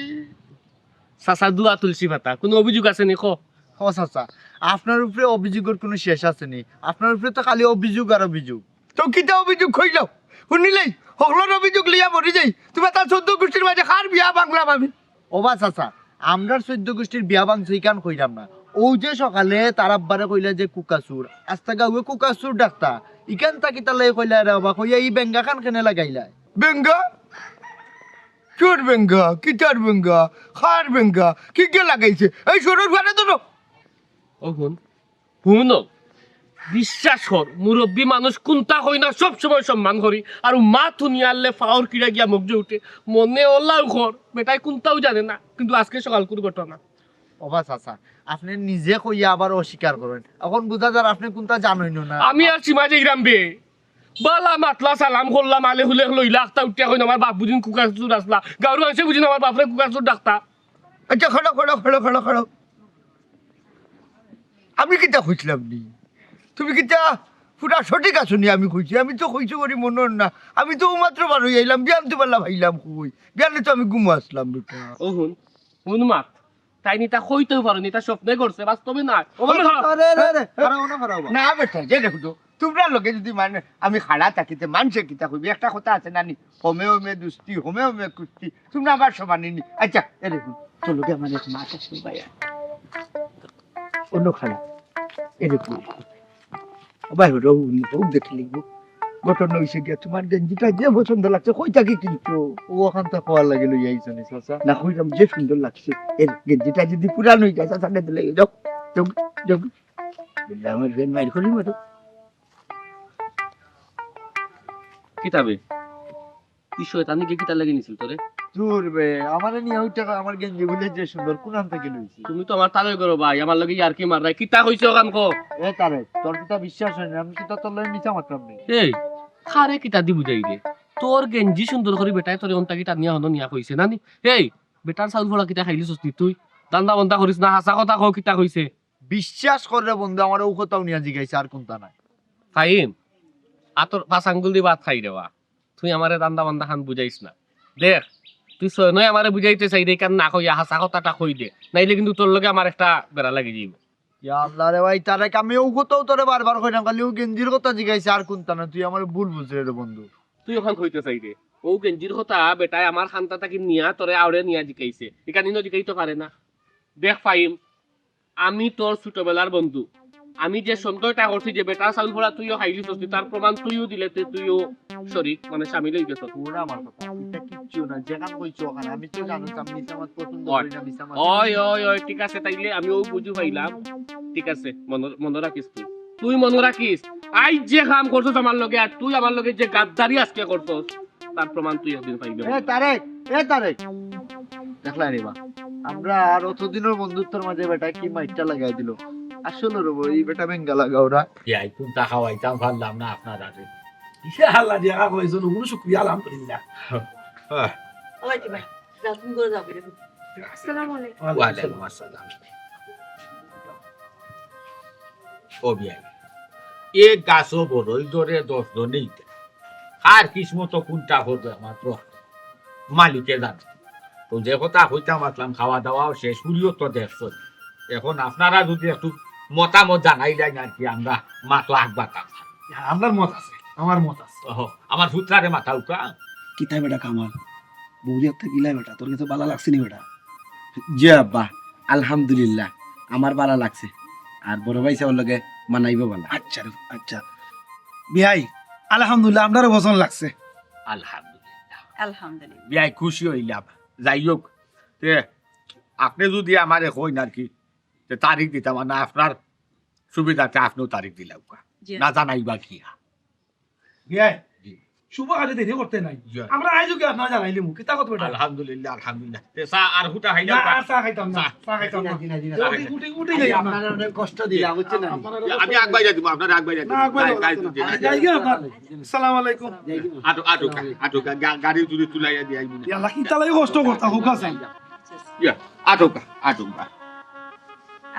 সাসা দুয়া তুলসী পাতা কোনো অভিযোগ আছে নি কো
ও চাচা আপনার উপরে অভিযোগের কোনো শেষ আছে নি আপনার উপরে তো খালি অভিযোগ আর অভিযোগ
তো কিতা অভিযোগ কইলাও শুনিলেই সকলের অভিযোগ লিয়া মরি যাই তুমি তার 14 গোষ্ঠীর মাঝে কার বিয়া বাংলাম আমি
ওবা চাচা আমরা 14 গোষ্ঠীর বিয়া ভাঙছি কান কইরাম না ও যে সকালে তার আব্বারে কইলা যে কুকাসুর আস্তা গাঁয়ে কুকাসুর ডাক্তার ইকান তাকি তালে কইলা রে বাবা কইয়া এই বেঙ্গা খান কেনে লাগাইলা
বেঙ্গা চোর বেঙ্গা কিটার বেঙ্গা খার বেঙ্গা কি কে লাগাইছে এই সরুর ঘরে তো
অগুন হুন বিশ্বাস কর মুরব্বী মানুষ কোনটা হয় না সব সময় সম্মান করি আর মা তুমি আনলে ফাওর কিরা গিয়া মুখ উঠে মনে ওলাও ঘর বেটাই কোনটাও জানে না কিন্তু আজকে সকাল কোন ঘটনা
ওবা চাচা আপনি নিজে কইয়া আবার অস্বীকার করেন এখন বুঝা যার আপনি কোনটা জানেন না
আমি আর সীমা যাইরাম বে বালা মাতলা সালাম করলাম আলে হুলে লইলা আখতা উঠিয়া কইন আমার বাপ বুঝিন কুকার আসলা গাউর আছে বুঝিন আমার বাপরে কুকার ডাক্তার
আচ্ছা খড়ো আমি কিতা খুঁজলাম নি তুমি কিতা পুরা সঠিক আছো নি আমি খুঁজছি আমি তো খুঁজছি করি মনের না আমি তো মাত্র বার হয়ে আইলাম বিয়ান তো পারলাম ভাইলাম কই বিয়ানে তো আমি ঘুমো আসলাম বেটা
ও হুন মাত তাই নি তা কইতেও পারো নি তা স্বপ্নে করছে বাস্তবে না
আরে রে খারাও না খারাও
না বেটা যে দেখো তো তোমরা লোকে যদি মানে আমি খাড়া থাকিতে মানুষে কিতা কইবি একটা কথা আছে নানি হোমে দুস্তি হোমে কুস্তি তোমরা আবার সমানই নি আচ্ছা এ দেখুন তো লোকে আমার এক মাছ আছে ভাইয়া অন্য খাড়া এ দেখুন ভাই রোগ দেখে লিখবো ঘটনা হয়েছে গিয়া তোমার গেঞ্জিটা যে পছন্দ লাগছে কই থাকি কিন্তু
ও ওখান থেকে পাওয়ার লাগে লই আইছেন চাচা
না কইলাম যে সুন্দর লাগছে এর গেঞ্জিটা যদি পুরানো হয়ে যায় সাথে দিলে যাও যাও যাও আমার বেন মাইর করি মতো
কিতাবে কি শয়তান কি কিতা লাগি নিছিল তোরে
দূর বে আমারে নিয়ে ওই টাকা আমার গেঞ্জি গুলো যে সুন্দর কোনান থেকে লইছি
তুমি তো আমার তালে করো ভাই আমার লগে ইয়ার কি মাররাই কিতা কইছো কাম কো
এ তারে তোর কিটা বিশ্বাস হয় না আমি কি তোর লই নিচা মাত্রাম নেই
এই খারে কিতা দি বুঝাই দে তোর গেঞ্জি সুন্দর করে বেটাই তোর অন্তা কিতা নিয়া হন নিয়া কইছে নানি এই বেটার চাউল ফলা কিতা খাইলিছস নি তুই দান্দা বন্দা করিস না হাসা কথা কও কিতা কইছে
বিশ্বাস করে বন্ধু আমার ও কথাও নিয়া জিগাইছে আর কোনটা নাই
ফাইম আতর পাঁচ আঙ্গুল দি ভাত খাই দেওয়া তুই আমারে দান্দা বান্দা খান বুঝাইস না দেখ তুই নয় আমারে বুঝাইতে চাই রে কেন না কইয়া হাসা কথাটা কই দে নাইলে কিন্তু তোর লগে আমার একটা বেড়া লাগি যাইব
ইয়া আল্লাহ রে ভাই তারে আমি ও কথাও তোরে বারবার কইলাম খালি ও গেঞ্জির কথা জিগাইছে আর কোনটা না তুই আমার ভুল বুঝরে রে বন্ধু
তুই ওখান কইতে চাই রে ও গেঞ্জির কথা বেটায় আমার খান্তা তাকে নিয়া তোরে আউরে নিয়া জিকাইছে এখানে নিনো জিকাইতে পারে না দেখ ফাইম আমি তোর ছোটবেলার বন্ধু আমি যে সন্দেহটা করছি যে বেটা চাউল ফোড়া তুইও খাইলি সস্তি তার প্রমাণ তুইও দিলে তুইও শরীক মানে সামিল হয়ে গেছ
ওরা আমার কথা এটা কিচ্ছু না যেখান কইছো ওখানে আমি তো জানো আমি নিচে আমার পছন্দ করি না নিচে আমার
ওই ঠিক আছে তাইলে আমিও বুঝু পাইলাম ঠিক আছে মনে রাখিস তুই মনে রাখিস আই যে কাম করছস আমার লগে আর তুই আমার লগে যে গাদ্দারি আজকে করছস তার প্রমাণ তুই একদিন পাইবি
এ তারেক দেখলা রে বা আমরা আর অতদিনের বন্ধুত্বের মাঝে বেটা কি মাইটটা লাগাই দিল আসলে রে এই বেটা বেঙ্গা লাগাও না
ইয়াই কোনটা খাওয়াইতাম পারলাম না আপনার আগে কিসে হাল্লা দিয়া কইছো নুগুলো শুকরিয়া আলহামদুলিল্লাহ
ওই ভাই যাও তুমি করে যাও
আসসালামু আলাইকুম
ওয়ালাইকুম আসসালাম ও বিয়াই এক গাছও বড়ই ধরে 10 জনেই আর কিসমত কোনটা হবে মাত্র মালিকে জানে। তো যে কথা হইতাম আসলাম খাওয়া দাওয়াও শেষ করিও তো দেখছ। এখন আপনারা যদি একটু মতামত জানাইলেন আর কি আমরা মাতো আগবাতাম।
আপনার মত আছে, আমার মত আছে।
আমার পুত্রারে মাথা উঠা
কিতাই বেটা কামাল, বৌদি একটা গিলা বেটা, তোর কাছে ভালো লাগছে নি বেটা?
জি আব্বা, আলহামদুলিল্লাহ আমার ভালো লাগছে। আর বড় ভাই সাহেবের লগে মানাইব ভালো।
আচ্ছা রে, আচ্ছা বিয়াই আলহামদুলিল্লাহ আপনার পছন্দ লাগছে।
আলহামদুলিল্লাহ
আলহামদুলিল্লাহ।
বিয়াই খুশি হইলাম। যাই হোক তে আপনি যদি আমার কইন আর কি যে তারিখ দিতাম না আপনার সুবিধাতে আপনিও তারিখ দিলাম
জি।
না জানাইবা কি
বিয়াই
জি।
শুভ কাজে দেরি করতে নাই,
জি।
আমরা আইজো কি আপনার জানাইলি মুখ কিতা কত বেটা?
আলহামদুলিল্লাহ আলহামদুলিল্লাহ তে চা আর হুটা
না
হাইলাম
চা খাইতাম না, চা খাইতাম না। উঠে যাই আমরা।
আপনারা অনেক কষ্ট দিলা বুঝছেন না?
আমি আগবাই যাই দিব আপনার আগবাই যাই
না, আগবাই যাবো। যাই গিয়া আপনার। আসসালামু আলাইকুম।
আটকা গাড়ি যদি তুলাইয়া দিয়াই
ইয়াল্লা কিতা লাগি কষ্ট করতা হোক আছে।
আটকা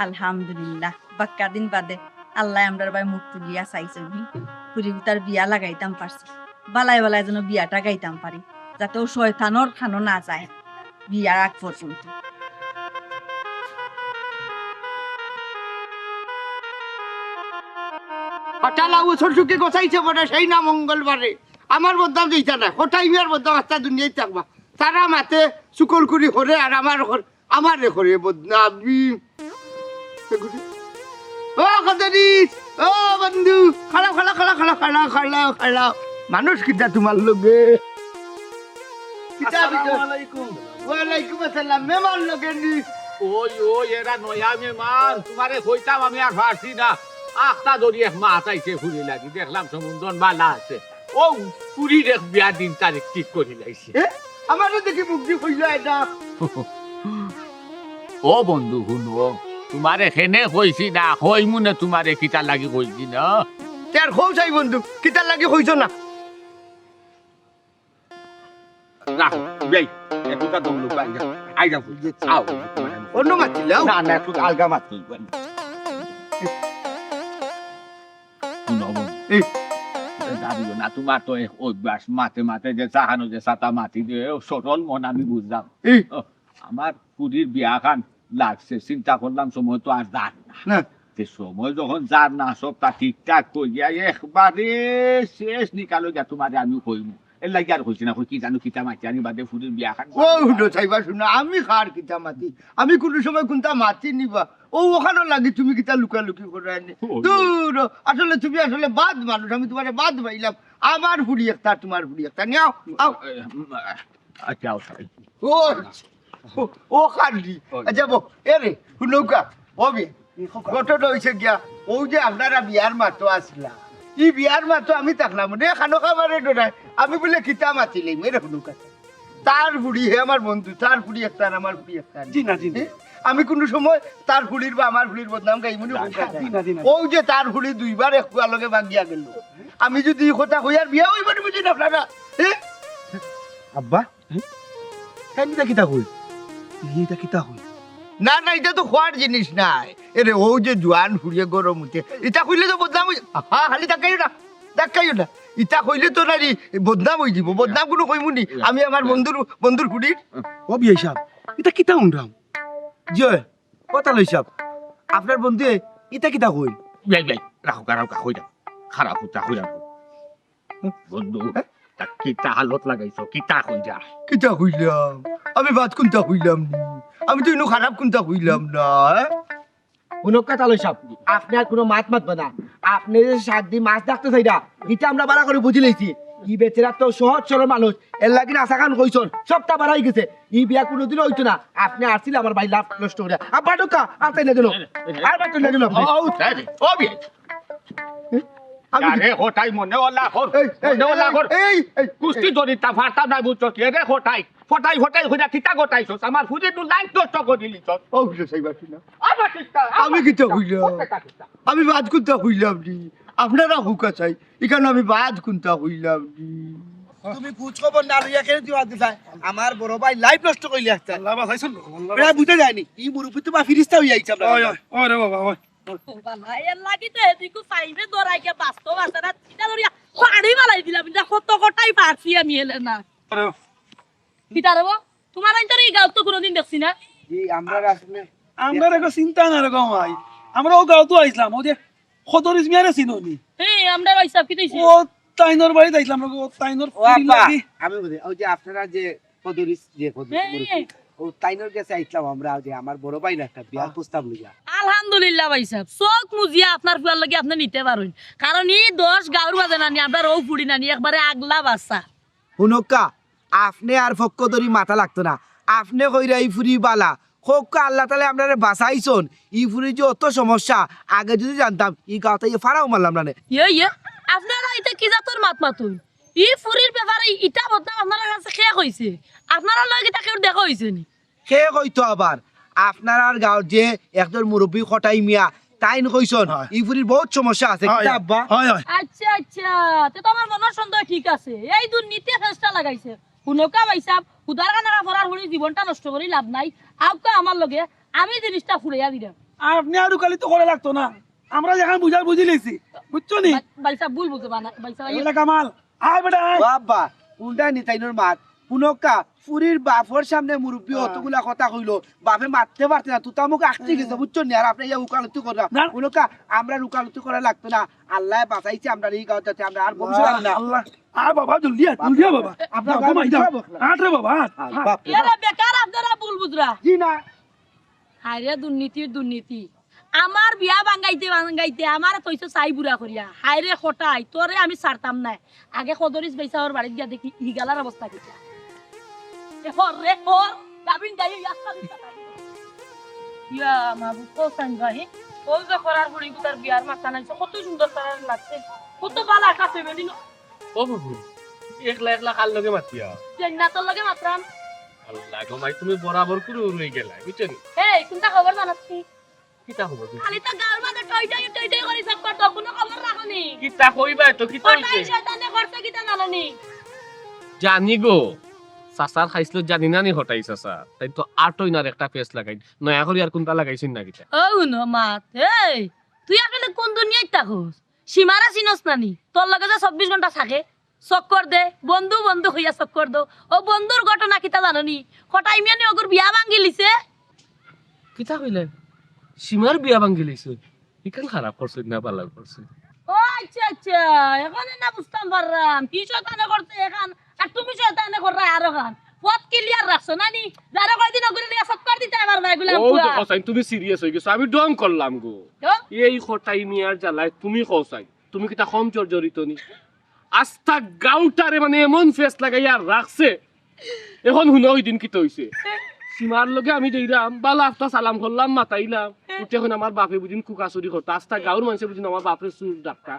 আলহামদুলিল্লাহ বাক্কা দিন বাদে আল্লাহ আমরার ভাই মুখ তুলিয়া চাইছে পুরি তার বিয়া লাগাইতাম পারছি। বালায় বালায় যেন বিয়াটা গাইতাম পারি, যাতে ও শয়তানোর খানো না যায় বিয়ার আগ পর্যন্ত।
হঠাৎ বছর সুখে গোছাইছে বটে সেই না মঙ্গলবারে আমার বদনাম দিইতা না, হঠাৎ মিয়ার বদনাম আস্তা দুনিয়ায় থাকবা। তারা মাতে চুকল করি করে আর আমার করে বদনামি। ও কদরিস, ও বন্ধু, খালাও খালাও খালাও খালাও খালাও খালাও খালাও। মানুষ কিটা তোমার লগে?
আসসালামু আলাইকুম।
ওয়ালাইকুম আসসালাম। মেমান লগে নি?
ওই এরা নয়া মেমান তোমারে কইতাম আমি আর পারছি না। আখটা ধরি এক মাছ আইছে ফুরি লাগি দেখলাম সমুন্দর বালা আছে। ও ফুরি দেখ বিয়ার দিন তারিখ ঠিক করি লাইছে।
আমারও দেখি মুক্তি হইল এটা।
ও বন্ধু শুনো তোমারে হেনে কইছি না কই মুনে তোমারে কিতা লাগি কইছি না।
তার খৌ চাই বন্ধু কিতার লাগে হইছ না।
রাখ বেই এটুকা দম লোক আইগা আও
অন্য মাছিল
না না একটু আলগা মাছ কইবেন। শুনো বন্ধু দাঁড়িও না তোমার তো অভ্যাস মাতে মাতে যে চাহানো যে চাতা মাতি দিয়ে সরল মন আমি বুঝলাম। আমার পুরীর বিয়া খান লাগছে চিন্তা করলাম সময় তো আর যার না। যে সময় যখন যার না সবটা ঠিকঠাক কইয়া একবারে শেষ নিকালো গিয়া তোমারে আমি কইমু এর লাগি আর কইছি না কই কি জানো কিতা মাতি আনি বাদে পুরীর বিয়া খান।
ও হুডো চাইবা শুনো আমি খার কিতা মাতি আমি কোনো সময় কোনটা মাতি নিবা ও ওখানে লাগি তুমি কিতা লুকালুকি করে আনি দূর। আসলে তুমি আসলে বাদ মানুষ, আমি তোমার বাদ পাইলাম। আমার ফুড়ি একটা তোমার ফুড়ি একটা নিয়ে আও।
আচ্ছা
ও ও খালি যাবো এরে নৌকা হবে ঘটনা হয়েছে গিয়া ও যে আপনারা বিয়ার মাতো আসলা ই বিয়ার মাতো আমি থাকলাম রে খানো খাবারে ডরাই আমি বলে কিতা মাতিলাম এরে নৌকা তার বুড়ি হে আমার বন্ধু, তার বুড়ি একটা আর আমার বুড়ি একটা।
জি না, জি না।
আমি কোনো সময় তার ফুলির বা আমার ফুলির বদনাম গাইমনি ও যে তার ফুলি দুইবার এক লগে ভাগিয়া গেল। আমি যদি কথা হইয়ার বিয়া হইব বুঝি না আপনারা।
আব্বা হ্যাঁ কিতা কই?
এইটা কিতা হই?
না না এটা তো খোয়ার জিনিস নাই। এরে ও যে জোয়ান ফুরিয়ে গরম উঠে ইটা কইলে তো বদনাম হ্যাঁ খালি দেখাইও না ইটা কইলে তো নারী বদনাম হয়ে যাব। বদনাম কোনো কইমুনি আমি আমার বন্ধুর ফুরির।
ও বিয়াই সাহেব এটা কিতা উনরাম?
জয় কথা লই সাহেব আপনার বন্ধু ইটা কিতা কই?
বেই রাখো কই দাও খারাপ হতা কই রাখো বন্ধু তা কিতা হালত লাগাইছো কিতা কই যা
কিতা কইলাম আমি বাদ কোনটা কইলাম নি, আমি তো ইনো খারাপ কোনটা কইলাম না।
কোনো কথা লই সাহেব আপনি আর কোনো মাত মাতবে না। আপনি যে 7 দিন মাছ ডাকতে চাইরা এটা আমরা বাড়া করে বুঝি লইছি। ই বেচারা তো সহজ সরল মানুষ, এর লাগি আশা খান কইছন সবটা বাড়াই গেছে। ই বিয়া কোনোদিন হইতো না। আপনি আসছিল আমার ভাই লাভ নষ্ট করে আব্বা ঢোকা আর তাই না দিল আর বাচ্চা না দিল।
ও বিয়ে আরে হঠাই মনে ওলা কর
এই
কুস্তি ধরি তা ফাটা নাই বুঝছো কে রে হঠাই ফটাই হইয়া কিতা গটাইছস আমার ফুজে তো লাইন নষ্ট করে দিলিছস।
ও সাইবা শুনা
আবার কিতা
আমি কিতা কইলাম আমি বাদ কোনটা কইলাম নি আপনারা হুকা চাই এখানে আমি বাদ কোনটা কইলাম নি।
তুমি খোঁজ খবর না লইয়া কেন তুই আদি চাই আমার বড় ভাই লাইফ নষ্ট কইলি একটা
আল্লাহ বাসাইছন।
এটা বুঝতে যায়নি ই মুরুবি তো বা ফিরিস্তা হইয়া আইছে
ওই ওই রে বাবা ওই
বালা এর লাগি তো এদিকে ফাইভে দরাইকে বাস্তব আছে না এটা ধরিয়া পাড়ি মালাই দিলাম এটা কত কটাই পারছি আমি এলে না কিটা রে তোমার আইতার এই গাঁও তো কোনোদিন দেখছি না
জি আমরা আসলে
আমরা রেখো চিন্তা না রেখো ভাই আমরা ও গাঁও তো আইসলাম ও যে খতরিস মিয়ারে চিনি
এই আমরা রইসাব কি দিছি
ও তাইনর বাড়িতে আইসলাম ও তাইনর
ও আপা আমি বুঝি ওই যে আপনারা যে কদরিস যে
এই।
ও তাইনর কাছে আইছিলাম আমরা ওই যে আমার বড় ভাই না একটা বিয়ার প্রস্তাব লইয়া
আলহামদুলিল্লাহ ভাই সাহেব চোখ মুজিয়া আপনার ফুয়ার লাগে আপনি নিতে পারেন কারণ এই 10 গাঁর বাজে নানি আপনার ও ফুড়ি নানি একবারে আগলা বাচ্চা
হুনকা আপনি আর ফক্ক ধরি মাথা লাগতো না আপনি কইরা এই ফুরি বালা হোক আল্লাহ তালে আপনারে বাঁচাইছন ই ফুরি যে অত সমস্যা আগে যদি জানতাম ই গাঁওতে ফারাও মারলাম না
ইয়ে আপনারা এটা কি জাতর মাত মাতুন ই ফুরির ব্যাপারে ইটা বদনাম আপনার কাছে খেয়ে কইছে আপনারা লগে তাকে দেখা হইছে নি
সে কইতো আবার আপনার আর গাঁৱত যে একজন মুরব্বী খটাই মিয়া তাই কইছন ই ফুরির বহুত সমস্যা আছে কিতা আব্বা
আচ্ছা আচ্ছা তে তো আমার মনের সন্দেহ ঠিক আছে এই দুর্নীতি চেষ্টা লাগাইছে হুনকা ভাইসাব উদার কানা ফরার হুনি জীবনটা নষ্ট করি লাভ নাই আপকা আমার লগে আমি জিনিসটা ফুরাইয়া দিলাম
আপনি আর কালি তো করে লাগতো না আমরা যেখানে বুঝার বুঝি লেছি বুঝছো নি
ভাইসাব ভুল বুঝে বানা ভাইসাব
এলা কামাল আয় বেটা আয়
ও আব্বা উল্টা নি তাইনোর মাত হুনকা ফুরির বাপর সামনে মুরব্বী অতগুলা কথা কইলো বাপে মারতে পারতে না তুই তো আমাকে আঁকতে গেছে বুঝছো নি আর আপনি ইয়া উকালতি করা
না।
হুনকা আমরা উকালতি করা লাগতো না আল্লাহ বাঁচাইছে আমরা এই গাঁওতে আমরা আর ভবিষ্যৎ না
আল্লাহ আর বাবা জলদি আয় বাবা
আপনার
যাও, ঘুমাই যাও। আট রে বাবা আট, আট।
বাপ রে
এরা বেকার আপনারা ভুল বুঝরা
জি না
হায়রে দুর্নীতি আমার বিয়া ভাঙ্গাইতে আমার তৈছো চাই বুড়া করিয়া হায়রে খটাই তোরে আমি ছাড়তাম না আগে সদরিস বেসাওর বাড়িতে গিয়া দেখি হিগালার অবস্থা কিটা হর রে হর গাবিন যাই রাস্তা দিতা ইয়া মাবু কোসান ভাই ওই যে করার বুড়ি তার বিয়ার মাথা নাইছে কত সুন্দর তার লাগছে কত ভালো আকাশে বেদিন
ও বাবু একলা একলা কাল লগে মাতিয়া
জান্নাতের লগে মাত্রাম
আল্লাহ গো ভাই তুমি বরাবর করে রই গেলা বুঝছেন
এই কোনটা খবর জানাচ্ছি
কিতা খবর
খালি তো গাঁর মধ্যে টই করি সব তো কোনো খবর রাখনি
কিতা কইবা তো কিতা
ওটাই
হইছে
শয়তানে করছে কিটা জানানি
জানি গো সাসার খাইছিল জানি না নি হটাই সাসা তাই তো আটইনার একটা পেস লাগাই নয়া করি আর কোনটা লাগাইছিন না কিতা
ও নো মাত এই তুই আসলে কোন দুনিয়ায় থাকস সীমারা চিনস নানি তোর লগে যে 24 ঘন্টা থাকে চক্কর দে বন্ধু হইয়া চক্কর দো ও বন্ধুর ঘটনা কিতা জাননি কটাই মিয়ানি ওগুর বিয়া ভাঙ্গি লিছে
কিতা কইলে সীমার বিয়া ভাঙ্গি লইছে ইকান খারাপ করছে না ভালো করছে
ও আচ্ছা এখন না বুঝতাম পারলাম কি শয়তানে করছে এখন আর তুমি শয়তানে কররা আর এখন পথ ক্লিয়ার রাখছো নানি যারা কয়দিন ওগুলো লিয়া চক্কর দিতে পারবা এগুলা
ও তো কসাই তুমি সিরিয়াস হই গেছো আমি ডং করলাম গো এই হটাই মিয়ার জ্বালায় তুমি কসাই তুমি কিতা কম জর্জরিত নি আস্থা গাউটারে মানে এমন ফেস লাগাইয়া রাখছে এখন হুনো ওই দিন কিতা হইছে সীমার লগে আমি দেইরাম বালা আফতা সালাম করলাম মাতাইলাম উঠে এখন আমার বাপে বুঝিন কুকাচুরি করতা আস্থা গাঁর মানুষে বুঝিন আমার বাপরে সুর ডাক্তা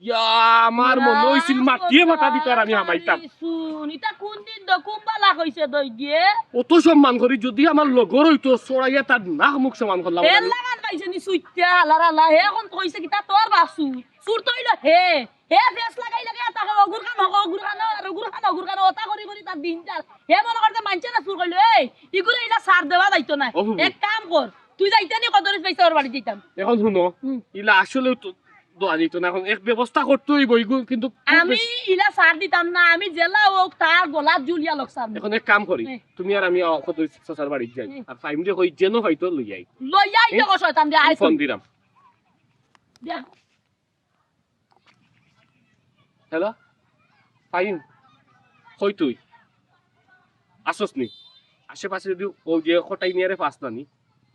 ইয়া আমার মনে হইছিল মাটিয়ে ভাটা দিত আর আমি হামাইতাম
শুন এটা কোন দিন দ খুব বালা কইছে দই দিয়ে
অত সম্মান করি যদি আমার লগর হইতো চড়াইয়া তার নাক মুখ সমান করলাম
এর লাগান পাইছে নি সুইত্যা হালারা হে এখন কইছে কিতা তোর বাসু সুর তইল হে ফেস লাগাই তাকে অগুর খান ওটা করি তার দিন যার হে মনে করতে মানছে না সুর কইলো এই ইগুলো ইলা সার দেওয়া যাইতো না এক কাম কর তুই যাইতে নি কদরিস পয়সা ওর বাড়ি যাইতাম
এখন শুনো ইলা আসলে তো দোয়া দিত না এখন এক ব্যবস্থা করতে হইব ইগুলো কিন্তু
আমি ইলা সার দিতাম না আমি জেলা ওক তার গলাত জুলিয়া লকসাম
এখন এক কাম করি তুমি আর আমি কত সাসার বাড়ি যাই আর টাইম দিয়ে কই যেন হয়তো লই যাই
লইয়াই দেখো শয়তান দে আইছ
ফোন দিলাম
দেখ
হ্যালো ফাইন কই তুই আসস নি আশেপাশে যদি ও যে খটাই নিয়ারে পাস নানি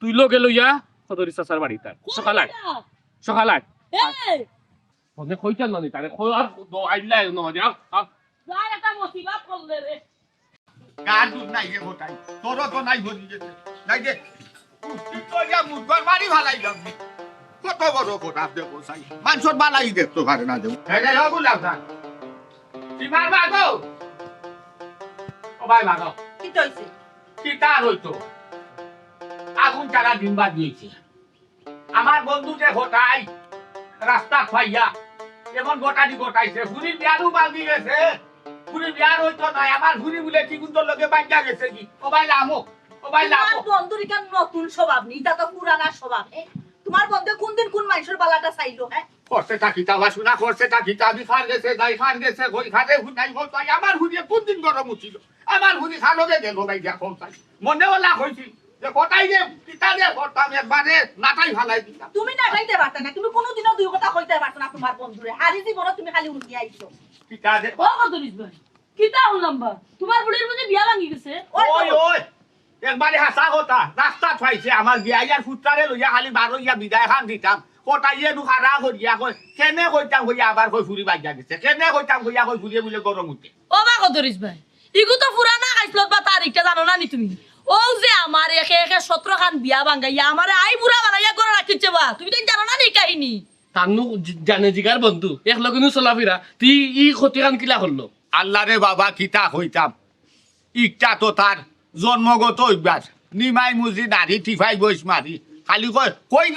তুই লগে লইয়া সদরি সাসার বাড়ি তার সকাল
এই
মনে কইতাল নানি তারে কই আর দো আইলা ন যাও
যাই একটা মুসিবত করলে রে
গান দুধ নাই রে গোটাই তোরও তো নাই ভরি গেছে নাই দে তো ইয়া মুদবার মারি ভালাই লাগবে কত বড় গোটা দেখো সাই মানুষের বালাই দেখতো পারে না দেব হে লাগু লাগা
সীমার বাগো ও ভাই বাগো
কি হইছে
কি তার হইতো আগুন চালা দিন বাদ দিয়েছে আমার বন্ধু যে হটাই রাস্তা খাইয়া এমন গোটাইছে ঘুরি বিয়ারও বাঁধি গেছে ঘুরি বিয়ার হইতো নয় আমার ঘুরি বলে কি গুন্দর লগে বাঁধা গেছে কি ও ভাই লামো
তোমার বন্ধুর ইকান নতুন স্বভাব নি এটা তো পুরানা স্বভাব তোমার বন্ধু কোন দিন কোন মানুষের বালাটা চাইলো হ্যাঁ
করছে থাকিতা বা শোনা করছে থাকিতা আমি খান গেছে যাই খান গেছে কই খানে হুনাই হতাই আমার হুনি কোন দিন গরম উঠিল আমার হুনি খানোকে গেল ভাই দেখো তাই মনে ওলা হয়েছিল যে কটাই যে পিতা যে করতাম একবারে নাটাই ফালাই দিতাম
তুমি না খাইতে পারতা না তুমি কোনোদিনও দুই কথা কইতে পারতো না তোমার বন্ধুরে হারি জীবনে তুমি খালি উঠে আইছো
পিতা যে
ও কতরিস ভাই কিতা হলাম বা তোমার বুড়ির বুঝি বিয়া ভাঙি গেছে
ওই ওই একবারে হাসা কথা রাস্তা পাইছে আমার বিয়াইয়ার ফুটারে লইয়া খালি বারইয়া বিদায় খান দিতাম কটাইয়ে দুখারা করিয়া কই কেনে কইতাম কইয়া আবার কই ফুরি বাজা গেছে কেনে কইতাম কইয়া কই ফুরিয়ে বলে গরম উঠে
ও বা কতরিস ভাই ইগু তো পুরানা খাইছিল বা তারিখটা জানো না নি তুমি ও যে আমার একে একে 17 খান বিয়া ভাঙাইয়া আমার আই বুড়া বানাইয়া করে রাখিছে বা তুমি তো জানো না নি কাহিনী
তানু জানে জিগার বন্ধু এক লগেনু চলাফেরা তুই ই ক্ষতিকান কিলা করলো
আল্লাহ রে বাবা কিতা কইতাম ইটা তো তার জন্মগত অভ্যাস নিমাই মুজি নারী টিফাই বইস মারি খালি কই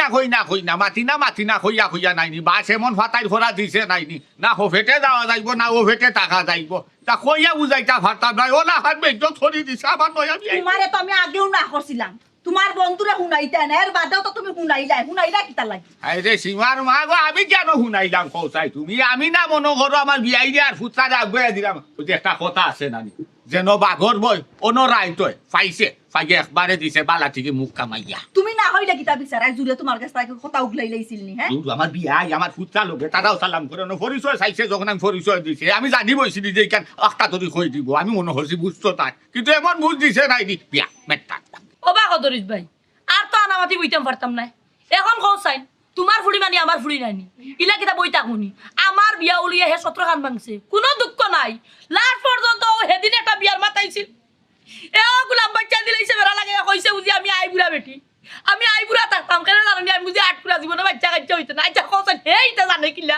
না মাতি না কইয়া নাইনি বাস এমন ফাটাই ভরা দিছে নাইনি না হফেটে যাওয়া যাইব না ওফেটে টাকা যাইব তা কইয়া বুঝাইতা ফাটাম নাই ওলা হাত বেজ্য ধরি দিছে আমার নয়া বিয়া
তোমারে তো আমি আগেও না করছিলাম তোমার বন্ধুরে শুনাইতে না এর বাদেও তো তুমি শুনাইলা কিতা লাগে
আরে সীমার মা গো আমি কেন শুনাইলাম কৌসাই তুমি আমি না মনে করো আমার বিয়াই দিয়ে আর ফুটসারে আগুয়ে দিলাম ওই যে একটা কথা আছে নানি যেন বাঘর বই অনরাই তই পাইছে পাইয়ে একবারে দিছে বালা থেকে মুখ কামাইয়া
তুমি না হইলে কিতা বিচারাই জুড়ে তোমার কাছে তাকে কথা উগলাই লাইছিল নি হ্যাঁ
দূর আমার বিয়াই আমার ফুটসা লোকে তারাও সালাম করে পরিচয় চাইছে যখন আমি পরিচয় দিছে আমি জানি বইছিলি যে কেন একটা তরি কই দিব আমি মনে করছি বুঝতো তাই কিন্তু এমন বুঝ দিছে নাই দি বিয়া মেট্টা
ও বা কতরিস ভাই আর তো আনামাতি বইতাম পারতাম না এখন কও চাই তোমার ফুড়ি মানে আমার ফুড়ি নাইনি ইলা কিতা বইতা শুনি আমার বিয়া উলিয়ে হে 17 খান ভাঙছে কোনো দুঃখ নাই লাস্ট পর্যন্ত ও হেদিন একটা বিয়ার মাতাইছিল এও গুলাম বাচ্চা দিলাইছে বেড়া লাগে কইছে বুঝি আমি আইবুড়া বেটি আমি আইবুড়া থাকতাম কেন জানি আমি বুঝি 8 পুরা জীবনে বাচ্চা কাচ্চা হইতো না আচ্ছা কও চাই এইটা জানে কিলা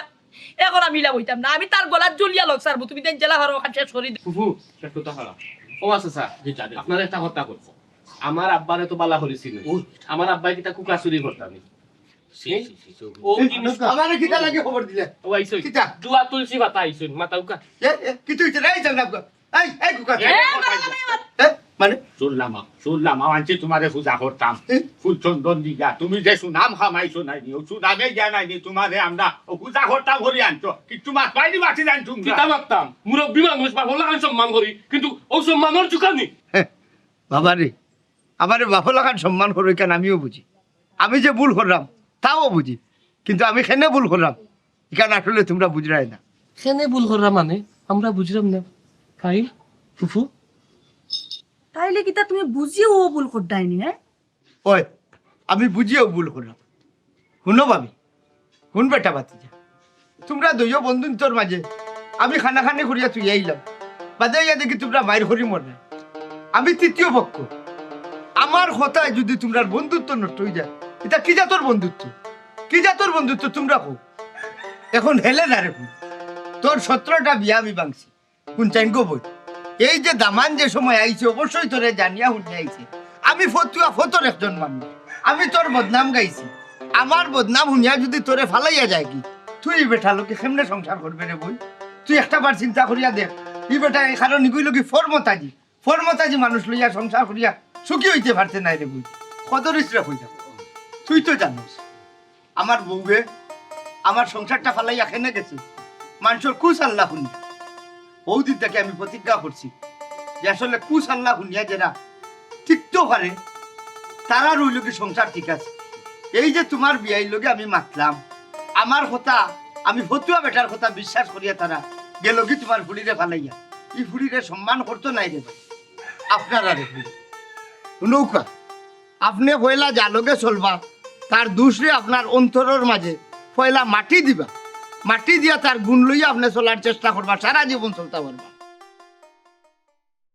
এখন আমি ইলা বইতাম না আমি তার গলার জুলিয়া লগ সারবো তুমি দেন জেলা হারো খান শেষ করি
ফুফু একটু তো হারা ও আছে স্যার আপনার একটা কথা করছো আমার আব্বারে তো বালা করেছিল আমার আব্বাই কিতা কুকা চুরি করতাম ও
আমারে কিতা লাগে খবর দিলে
ও আইছো
কিতা?
দুয়া তুলসী পাতা আইছো মাথা উকা
কিছু হইছে নাই জানা এই কুকা মানে
শুনলাম আনছি তোমারে পূজা করতাম ফুল চন্দন দিগা তুমি যে সুনাম খামাইছো নাই ও সুনামে গিয়া নাই তোমারে আমরা ও পূজা করতাম করি আনছো কিন্তু মাছ পাইনি বাঁচি জানছো
কিতা মারতাম মুরব্বী মানুষ বা বলা সম্মান করি কিন্তু ও সম্মানের চুকানি
বাবা রে আমারে বাপা লাগান সম্মান করো কেন আমিও বুঝি আমি যে ভুল করলাম তাও বুঝি কিন্তু আমি কেন ভুল করলাম এখানে আসলে তোমরা বুঝরাই না
কেনে ভুল করা মানে আমরা বুঝলাম না ভাই ফুফু
তাইলে কিতা তুমি বুঝিও ও ভুল করদাইনি হ্যাঁ
ওই আমি বুঝিও ভুল করলাম শুনো ভাবি শুন বেটা বাতিজা তোমরা দুইও বন্ধুন তোর মাঝে আমি খানা খানি করিয়া তুই আইলাম বাদে ইয়া দেখি তোমরা মায়ের করি মরে আমি তৃতীয় পক্ষ আমার কথায় যদি তোমরা বন্ধুত্ব নষ্ট হয়ে যায় এটা কি জাতর বন্ধুত্ব তোমরা কো এখন হেলে না রে তোর 17টা বিয়া আমি ভাঙছি কোন চাইন গো বই এই যে দামান যে সময় আইছে অবশ্যই তোরে জানিয়া শুনে আইছে আমি ফতর একজন মানুষ আমি তোর বদনাম গাইছি আমার বদনাম শুনিয়া যদি তোরে ফালাইয়া যায় কি তুই বেটা লোকে কেমনে সংসার করবে রে বই তুই একটা বার চিন্তা করিয়া দেখ ই বেটা এই কারণ নিগুই লোকি ফরমতাজি মানুষ লইয়া সংসার করিয়া সুখী হইতে পারছে নাই রে বই কত রিস্ট্রা হইতা তুই তো জানিস আমার বউয়ে আমার সংসারটা ফালাইয়া খেনে গেছে মানুষের কুস আল্লাহ শুনি বহুদিন থেকে আমি প্রতিজ্ঞা করছি যে আসলে কুস আল্লাহ শুনিয়া যারা ঠিকতেও পারে তারা রইল কি সংসার ঠিক আছে এই যে তোমার বিয়াই লগে আমি মাতলাম আমার কথা আমি ফতুয়া বেটার কথা বিশ্বাস করিয়া তারা গেল কি তোমার ফুলিরে ফালাইয়া এই ফুলিরে সম্মান করতো নাই রে আপনারা রে নৌকা আপনি পয়লা জালগে চলবা তার দুসরে আপনার অন্তরের মাঝে পয়লা মাটি দিবা মাটি দিয়া তার গুণ লইয়া আপনি চলার চেষ্টা করবা সারা জীবন চলতে পারবা